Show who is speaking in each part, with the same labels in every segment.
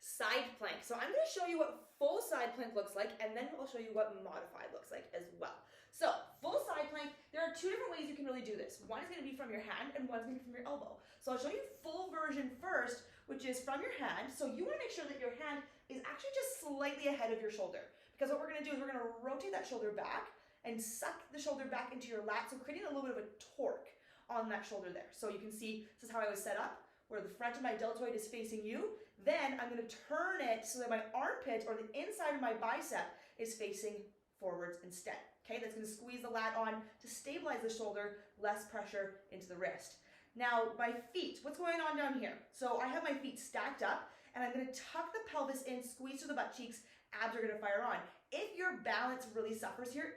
Speaker 1: side plank. So I'm going to show you what full side plank looks like, and then I'll show you what modified looks like as well. So full side plank, there are two different ways you can really do this. One is going to be from your hand and one's going to be from your elbow. So I'll show you full version first, which is from your hand. So you want to make sure that your hand is actually just slightly ahead of your shoulder, because what we're going to do is we're going to rotate that shoulder back and suck the shoulder back into your lat, so creating a little bit of a torque on that shoulder there. So you can see this is how I was set up, where the front of my deltoid is facing you. Then I'm going to turn it so that my armpit or the inside of my bicep is facing forwards instead. Okay, that's going to squeeze the lat on to stabilize the shoulder, less pressure into the wrist. Now my feet, what's going on down here? So I have my feet stacked up and I'm going to tuck the pelvis in, squeeze through the butt cheeks, abs are going to fire on. If your balance really suffers here,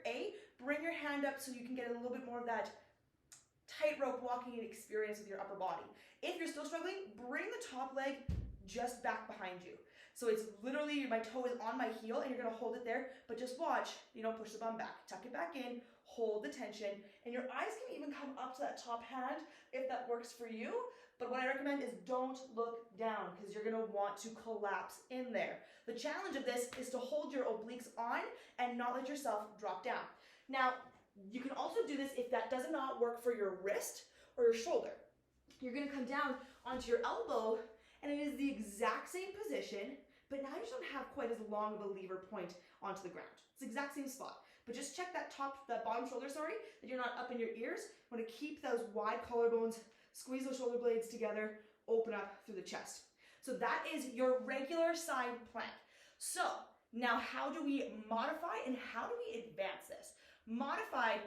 Speaker 1: bring your hand up so you can get a little bit more of that tightrope walking experience with your upper body. If you're still struggling, bring the top leg just back behind you. So it's literally my toe is on my heel and you're going to hold it there, but just watch, you don't push the bum back. Tuck it back in, hold the tension, and your eyes can even come up to that top hand if that works for you. But what I recommend is don't look down, because you're going to want to collapse in there. The challenge of this is to hold your obliques on and not let yourself drop down. Now, you can also do this if that does not work for your wrist or your shoulder. You're going to come down onto your elbow, and it is the exact same position, but now you just don't have quite as long of a lever point onto the ground. It's the exact same spot. But just check that bottom shoulder, that you're not up in your ears. You want to keep those wide collarbones, squeeze those shoulder blades together, open up through the chest. So that is your regular side plank. So now how do we modify and how do we advance this? Modified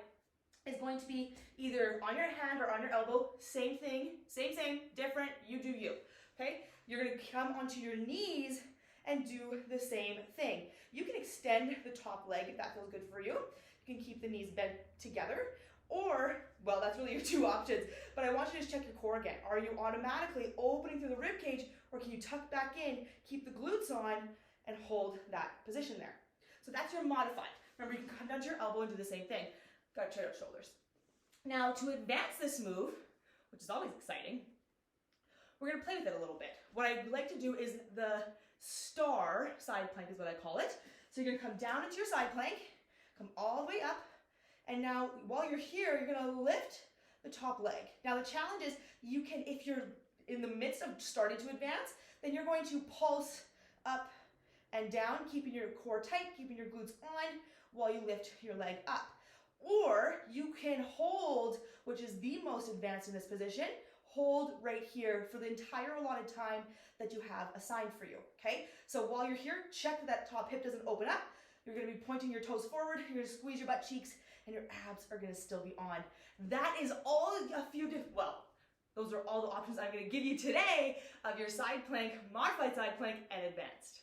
Speaker 1: is going to be either on your hand or on your elbow. Same thing, same, different, you do you, okay? You're gonna come onto your knees and do the same thing. You can extend the top leg if that feels good for you. You can keep the knees bent together, or, well, that's really your two options, but I want you to just check your core again. Are you automatically opening through the rib cage, or can you tuck back in, keep the glutes on, and hold that position there? So that's your modified. Remember, you can come down to your elbow and do the same thing. Got straight out shoulders. Now, to advance this move, which is always exciting, we're going to play with it a little bit. What I'd like to do is the star side plank is what I call it. So you're going to come down into your side plank, come all the way up, and now while you're here, you're going to lift the top leg. Now the challenge is you can, if you're in the midst of starting to advance, then you're going to pulse up and down, keeping your core tight, keeping your glutes on while you lift your leg up. Or you can hold, which is the most advanced in this position, hold right here for the entire allotted time that you have assigned for you, okay? So while you're here, check that top hip doesn't open up. You're gonna be pointing your toes forward, you're gonna squeeze your butt cheeks, and your abs are gonna still be on. That is all those are all the options I'm gonna give you today of your side plank, modified side plank, and advanced.